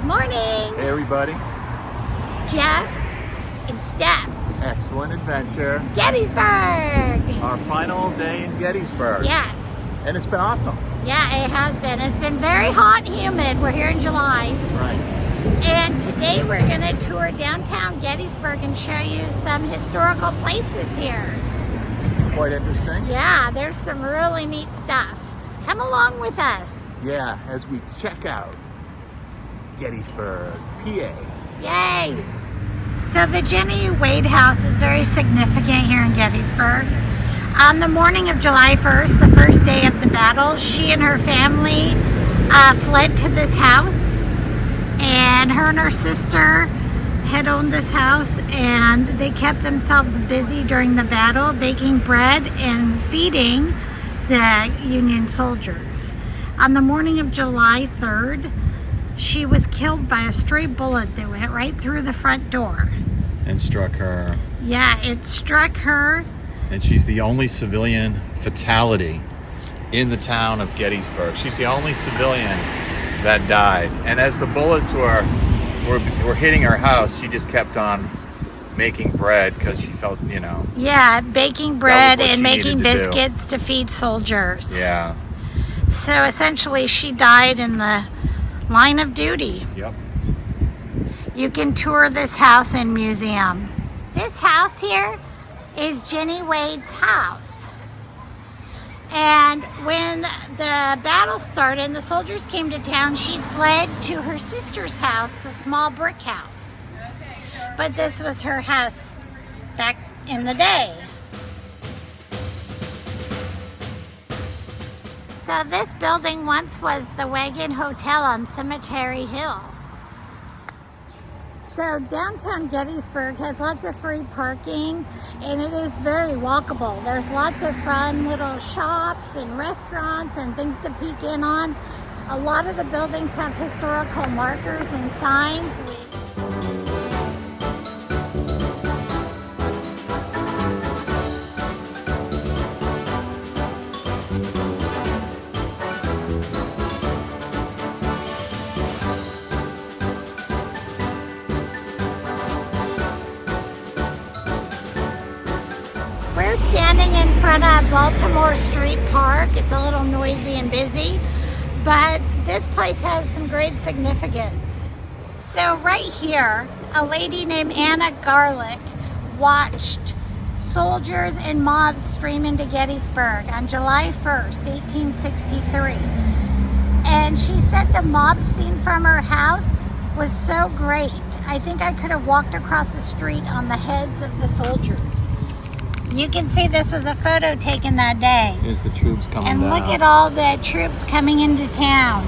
Good morning. Hey everybody. Jeff and Steph's Excellent adventure. Gettysburg. Our final day in Gettysburg. Yes. And it's been awesome. Yeah, it has been. It's been very hot and humid. We're here in July. Right. And today we're going to tour downtown Gettysburg and show you some historical places here. Quite interesting. Yeah, there's some really neat stuff. Come along with us. Yeah, as we check out Gettysburg, PA. Yay! So the Jenny Wade House is very significant here in Gettysburg. On the morning of July 1st, the first day of the battle, she and her family fled to this house. And her and her sister had owned this house, and they kept themselves busy during the battle, baking bread and feeding the Union soldiers. On the morning of July 3rd, she was killed by a stray bullet that went right through the front door. And struck her. Yeah, it struck her. And she's the only civilian fatality in the town of Gettysburg. She's the only civilian that died. And as the bullets were hitting her house, she just kept on making bread because she felt, Yeah, baking bread and making biscuits to to feed soldiers. Yeah. So essentially she died in the line of duty. Yep. You can tour this house and museum. This house here is Jenny Wade's house. And when the battle started and the soldiers came to town, she fled to her sister's house, the small brick house. But this was her house back in the day. So this building once was the Wagon Hotel on Cemetery Hill. So downtown Gettysburg has lots of free parking, and it is very walkable. There's lots of fun little shops and restaurants and things to peek in on. A lot of the buildings have historical markers and signs. We're standing in front of Baltimore Street Park. It's a little noisy and busy, but this place has some great significance. So right here, a lady named Anna Garlick watched soldiers and mobs stream into Gettysburg on July 1st, 1863. And she said the mob scene from her house was so great. I think I could have walked across the street on the heads of the soldiers. You can see this was a photo taken that day. Here's the troops coming and down. Look at all the troops coming into town.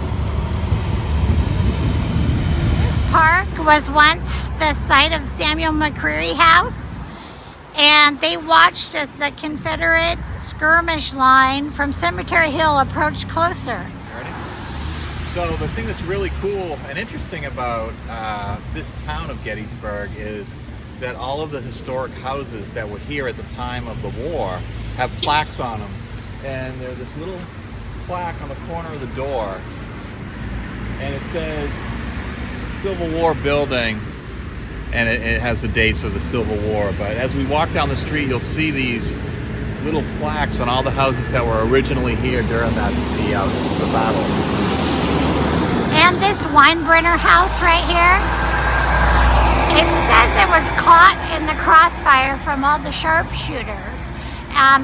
This park was once the site of Samuel McCreary House, and they watched as the Confederate skirmish line from Cemetery Hill approached closer. Ready? So the thing that's really cool and interesting about this town of Gettysburg is that all of the historic houses that were here at the time of the war have plaques on them. And there's this little plaque on the corner of the door, and it says Civil War building, and it has the dates of the Civil War. But as we walk down the street, you'll see these little plaques on all the houses that were originally here during the battle. And this Weinbrenner house right here, it says it was caught in the crossfire from all the sharpshooters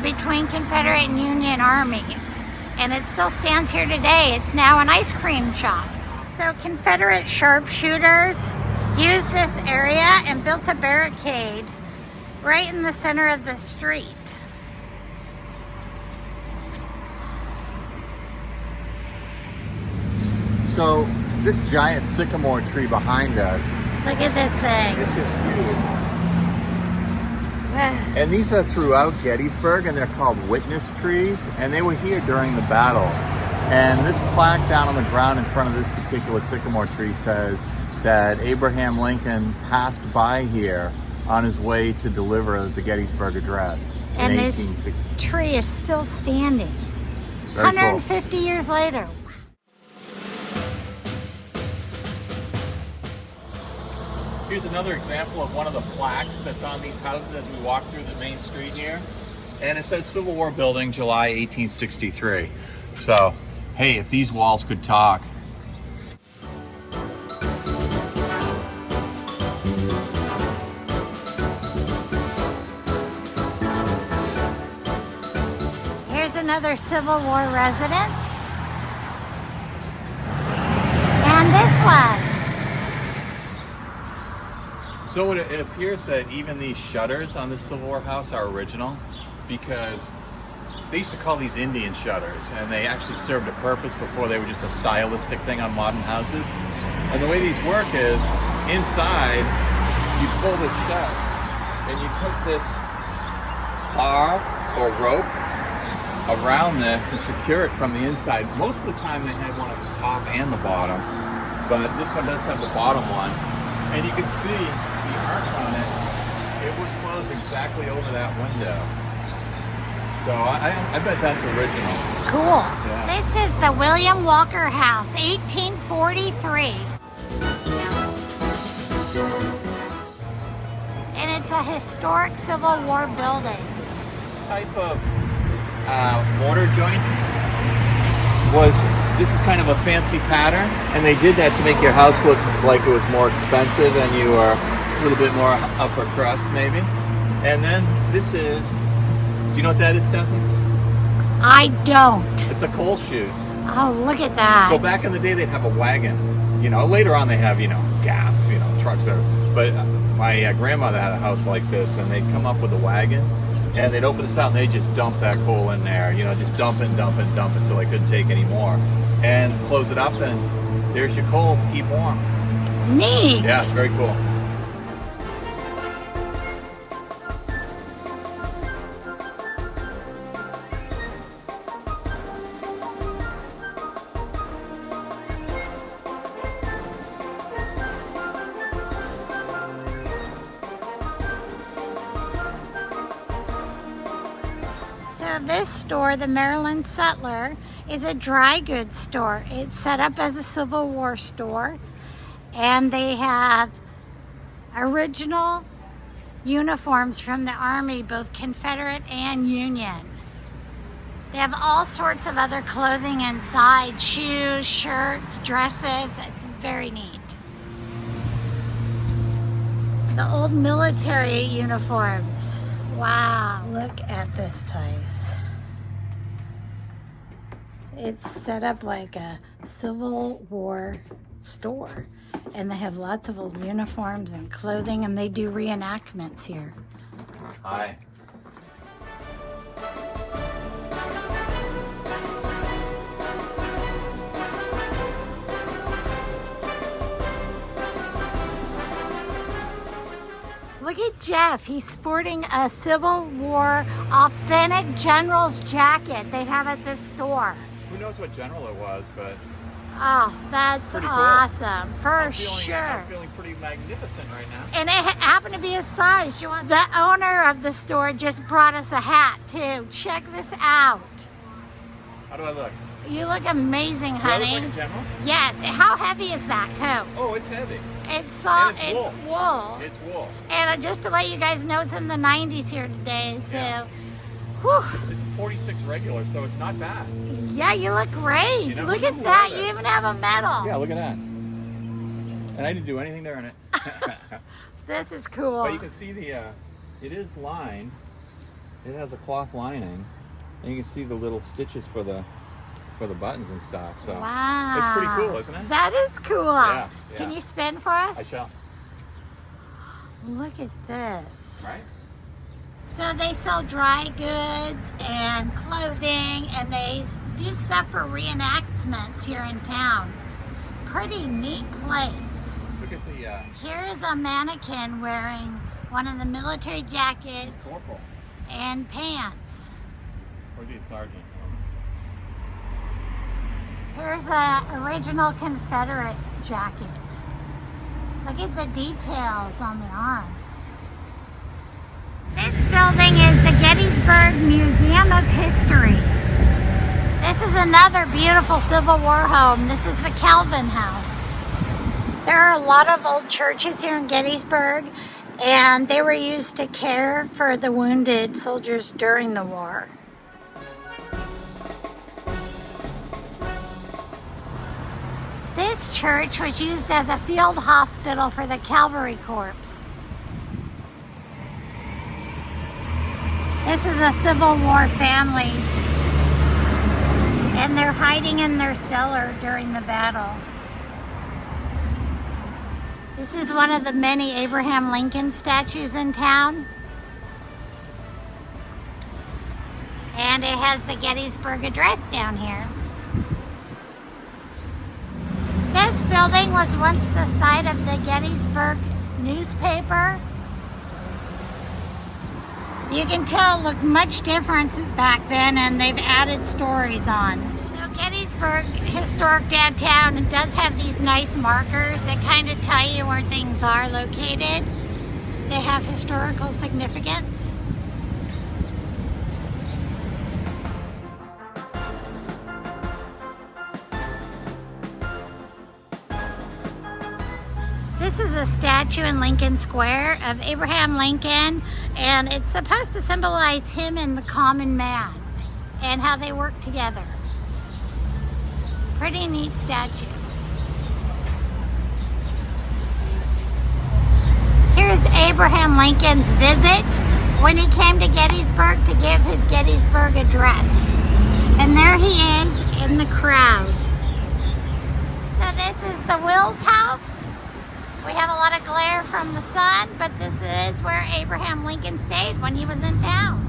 between Confederate and Union armies. And it still stands here today. It's now an ice cream shop. So Confederate sharpshooters used this area and built a barricade right in the center of the street. So this giant sycamore tree behind us, Look at this thing. it's just huge. And these are throughout Gettysburg, and they're called witness trees, and they were here during the battle. And this plaque down on the ground in front of this particular sycamore tree says that Abraham Lincoln passed by here on his way to deliver the Gettysburg Address in And 1860. this tree is still standing. Very cool. 150 years later. Here's another example of one of the plaques that's on these houses as we walk through the main street here. And it says Civil War Building, July 1863. So, hey, if these walls could talk. Here's another Civil War residence. And this one. So it appears that even these shutters on the Civil War house are original, because they used to call these Indian shutters, and they actually served a purpose before they were just a stylistic thing on modern houses. And the way these work is, inside, you pull this shut, and you put this bar or rope around this and secure it from the inside. Most of the time they had one at the top and the bottom, but this one does have the bottom one. And you can see the arch on it. It would close exactly over that window. So I bet that's original. Cool. Yeah. This is the William Walker House, 1843. And it's a historic Civil War building. Type of mortar joint this is kind of a fancy pattern, and they did that to make your house look like it was more expensive and you are a little bit more upper crust maybe. And then this is, do you know what that is, Stephanie? I don't. It's a coal chute. Oh, look at that. So back in the day they'd have a wagon, later on they have, gas, trucks but my grandmother had a house like this, and they'd come up with a wagon and they'd open this out and they'd just dump that coal in there, just dump it until they couldn't take any more, and close it up, and there's your coal to keep warm. Neat. Yeah, it's very cool. So this store, the Maryland Sutler, is a dry goods store. It's set up as a Civil War store, and they have original uniforms from the Army, both Confederate and Union. They have all sorts of other clothing inside, shoes, shirts, dresses. It's very neat. The old military uniforms. Wow, look at this place. It's set up like a Civil War store, and they have lots of old uniforms and clothing, and they do reenactments here. Hi. Look at Jeff. He's sporting a Civil War authentic general's jacket they have at this store. Who knows what general it was, but Oh, that's pretty cool. awesome. I'm feeling pretty magnificent right now. And it happened to be a size. The owner of the store just brought us a hat too. Check this out. How do I look? You look amazing, Do I look honey. like a general? Yes. How heavy is that coat? Oh, it's heavy. It's soft. And it's It's wool. It's wool. And just to let you guys know, it's in the 90s here today. So, Yeah. whew. It's a 46 regular, so it's not bad. Yeah, you look great. You never Look knew at who that. wore You this. even have a medal. Yeah, look at that. And I didn't do anything to earn it. This is cool. But you can see it is lined. It has a cloth lining, and you can see the little stitches for the buttons and stuff. So Wow. it's pretty cool, isn't it? That is cool. Yeah, Can yeah. you spin for us? I shall. Look at this. Right? So they sell dry goods and clothing, and they do stuff for reenactments here in town. Pretty neat place. Look at the Here is a mannequin wearing one of the military jackets corporal. and pants. Or the sergeant. Here's a original Confederate jacket. Look at the details on the arms. This building is the Gettysburg Museum of History. This is another beautiful Civil War home. This is the Calvin House. There are a lot of old churches here in Gettysburg, and they were used to care for the wounded soldiers during the war. This church was used as a field hospital for the Cavalry Corps. This is a Civil War family, and they're hiding in their cellar during the battle. This is one of the many Abraham Lincoln statues in town. And it has the Gettysburg Address down here. This building was once the site of the Gettysburg newspaper. You can tell it looked much different back then, and they've added stories on. So Gettysburg Historic Downtown does have these nice markers that kind of tell you where things are located. They have historical significance. This is a statue in Lincoln Square of Abraham Lincoln, and it's supposed to symbolize him and the common man and how they work together. Pretty neat statue. Here's Abraham Lincoln's visit when he came to Gettysburg to give his Gettysburg Address. And there he is in the crowd. So this is the Wills House. We have a lot of glare from the sun, but this is where Abraham Lincoln stayed when he was in town.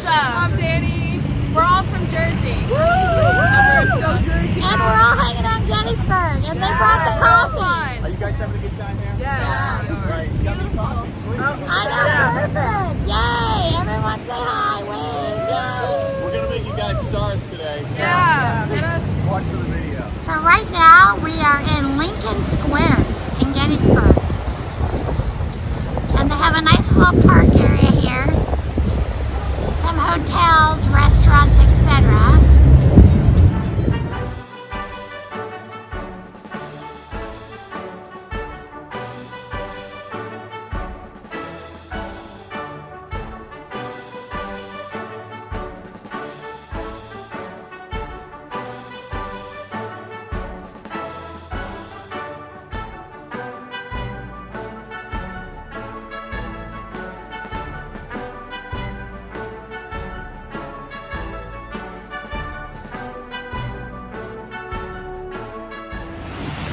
I'm Danny. We're all from Jersey. Woo! And we're all hanging out in Gettysburg, and they brought the coffee. Are you guys having a good time here? Yeah. Right. You got any coffee? Sweet. I know, perfect. Yay! Everyone say hi. Wave. Yay! We're gonna make you guys stars today. So Yeah. Hit us. watch for the video. So right now we are in Lincoln Square in Gettysburg, and they have a nice little park area here. Some hotels, restaurants, etc.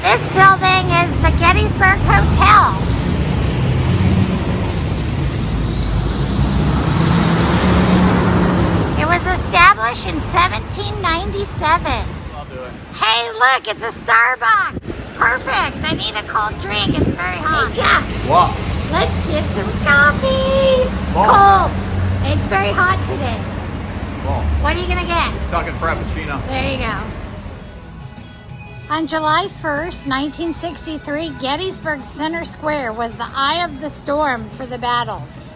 This building is the Gettysburg Hotel. It was established in 1797. I'll do it. Hey, look, it's a Starbucks. Perfect. I need a cold drink. It's very hot. Hey, Jeff, What? let's get some coffee. Whoa. Cold. It's very hot today. Well, What are you going to get? talking frappuccino. There you go. On July 1st, 1963, Gettysburg Center Square was the eye of the storm for the battles.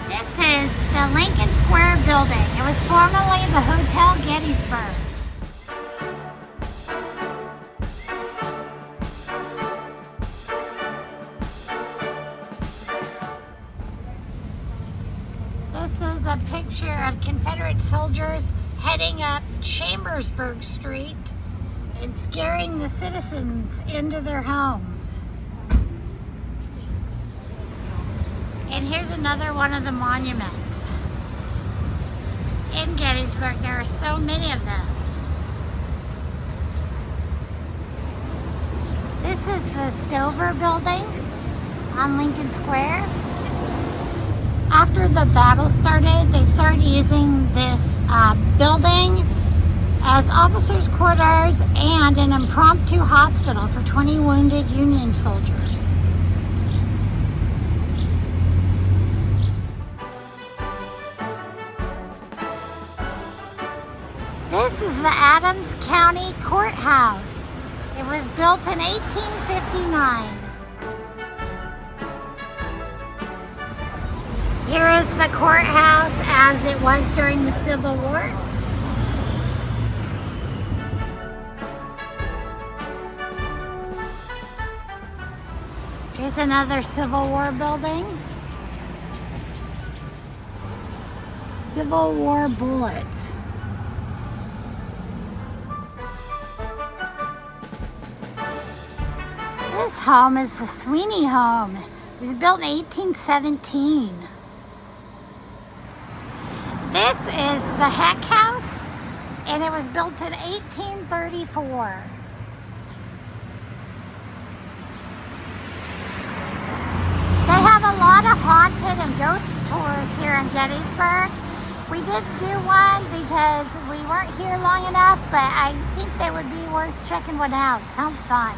This is the Lincoln Square building. It was formerly the Hotel Gettysburg. This is a picture of Confederate soldiers heading up Chambersburg Street and scaring the citizens into their homes. And here's another one of the monuments. In Gettysburg, there are so many of them. This is the Stover building on Lincoln Square. After the battle started, they started using this building as officers' quarters and an impromptu hospital for 20 wounded Union soldiers. This is the Adams County Courthouse. It was built in 1859. Here is the courthouse as it was during the Civil War. Here's another Civil War building. Civil War bullets. This home is the Sweeney home. It was built in 1817. This is the Heck House, and it was built in 1834. They have a lot of haunted and ghost tours here in Gettysburg. We didn't do one because we weren't here long enough, but I think they would be worth checking one out. Sounds fun.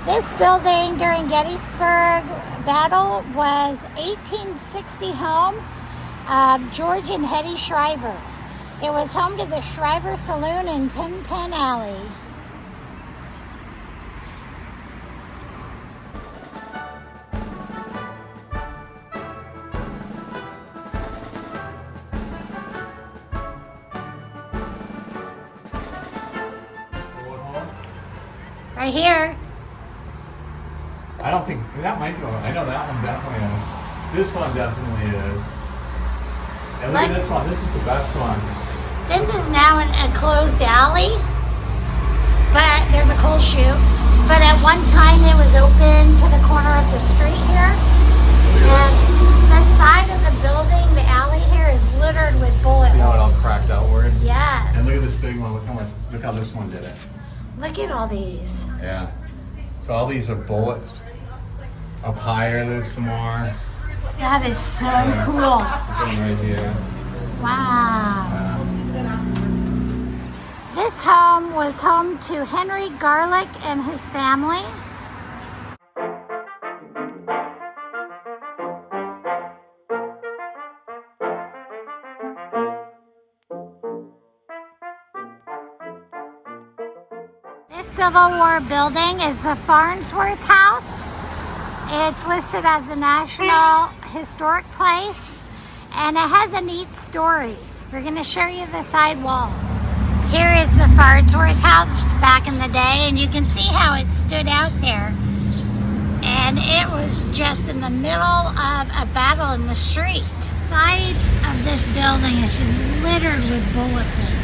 This building during Gettysburg battle was 1860 home of George and Hetty Shriver. It was home to the Shriver Saloon in Tin Pen Alley. Right here. I don't think that might be one. I know that one definitely is. This one definitely is. And look at this one. This is the best one. This is now a closed alley, but there's a coal chute. But at one time it was open to the corner of the street here. And the side of the building, the alley here, is littered with bullet See how it all holes. cracked outward? Yes. And look at this big one. Look how this one did it. Look at all these. Yeah. So all these are bullets. Up higher, there's some more. That is so Yeah. cool. This one right here. Wow. This home was home to Henry Garlick and his family. This Civil War building is the Farrsworth House. It's listed as a National Historic Place, and it has a neat story. We're going to show you the side wall. Here is the Farrsworth House back in the day, and you can see how it stood out there. And it was just in the middle of a battle in the street. The side of this building is just littered with bullet holes.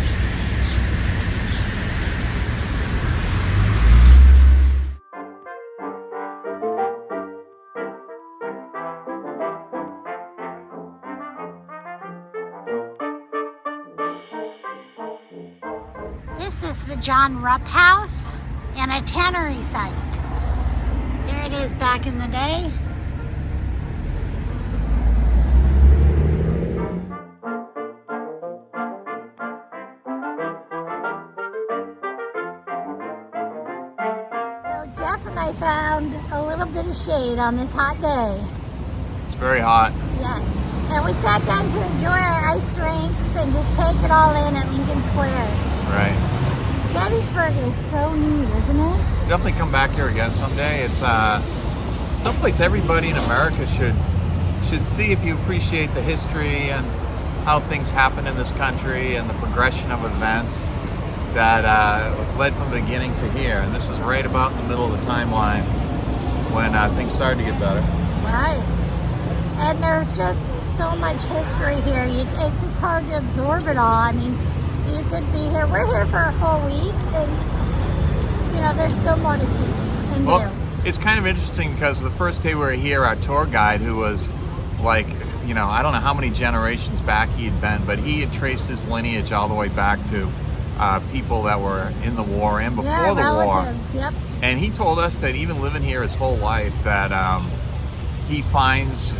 This is the John Rupp House and a tannery site. There it is back in the day. So Jeff and I found a little bit of shade on this hot day. It's very hot. Yes. And we sat down to enjoy our ice drinks and just take it all in at Lincoln Square. Right. Gettysburg is so neat, isn't it? Definitely come back here again someday. It's someplace everybody in America should see if you appreciate the history and how things happen in this country and the progression of events that led from the beginning to here. And this is right about in the middle of the timeline when things started to get better. Right. And there's just so much history here. It's just hard to absorb it all. I mean, you could be here. We're here for a full week, and you know, there's still more to see and do. It's kind of interesting because the first day we were here, our tour guide, who was like, you know, I don't know how many generations back he had been, but he had traced his lineage all the way back to people that were in the war and before the relatives, war. Yep. And he told us that even living here his whole life, that he finds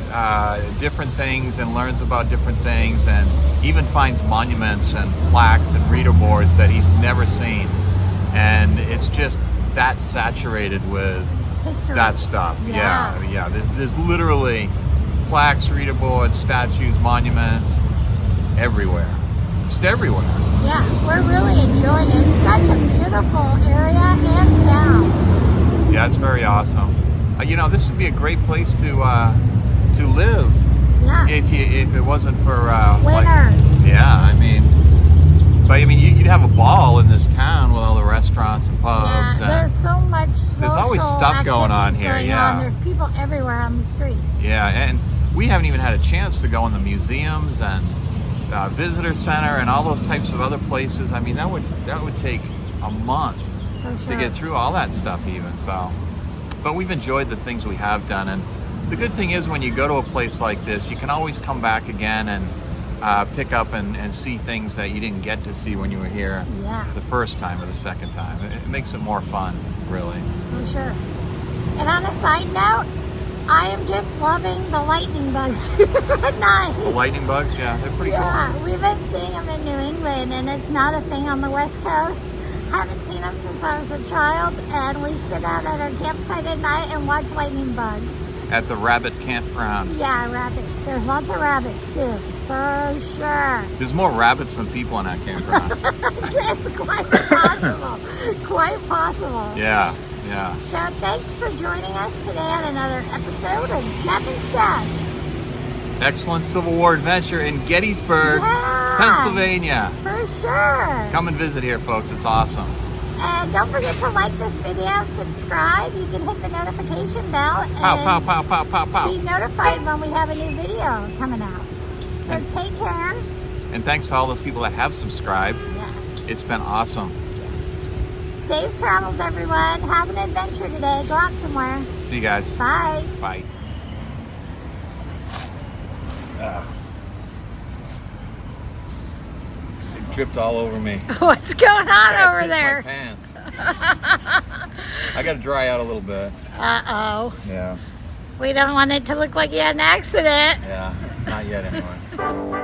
different things and learns about different things, and even finds monuments and plaques and reader boards that he's never seen. And it's just that saturated with History. that stuff. Yeah. Yeah. There's literally plaques, reader boards, statues, monuments everywhere. Just everywhere. Yeah, we're really enjoying it. It's such a beautiful area and town. Yeah, it's very awesome. You know, this would be a great place to live. Yeah. If it wasn't for Winter. But I mean, you'd have a ball in this town with all the restaurants and pubs. Yeah, there's so much social there's always stuff going on activities here. going Yeah. on. There's people everywhere on the streets. Yeah, and we haven't even had a chance to go in the museums and visitor center and all those types of other places. I mean, that would take a month For sure. to get through all that stuff even. So, but we've enjoyed the things we have done, and the good thing is when you go to a place like this, you can always come back again and pick up and see things that you didn't get to see when you were here the first time or the second time. It makes it more fun, really. For sure. And on a side note, I am just loving the lightning bugs at night. The lightning bugs, yeah, they're pretty Yeah, we've been seeing them in New England, and it's not a thing on the West Coast. Haven't seen them since I was a child, and we sit out at our campsite at night and watch lightning bugs. cool. At the rabbit campground. Yeah, rabbit. There's lots of rabbits too, for sure. There's more rabbits than people in that campground. It's quite possible. Quite possible. Yeah. So thanks for joining us today on another episode of Jeff and Steph's. Excellent Civil War adventure in Gettysburg, Yeah. Pennsylvania. For sure. Come and visit here, folks. It's awesome. And don't forget to like this video, subscribe. You can hit the notification bell and Pow, pow, pow, pow, pow, pow. be notified when we have a new video coming out. So take care. And thanks to all those people that have subscribed. Yes. It's been awesome. Safe travels, everyone. Have an adventure today. Go out somewhere. See you guys. Bye. Bye. It dripped all over me. What's going on I over pissed there? My pants. I got to dry out a little bit. Uh-oh. Yeah. We don't want it to look like you had an accident. Yeah. Not yet, anyway.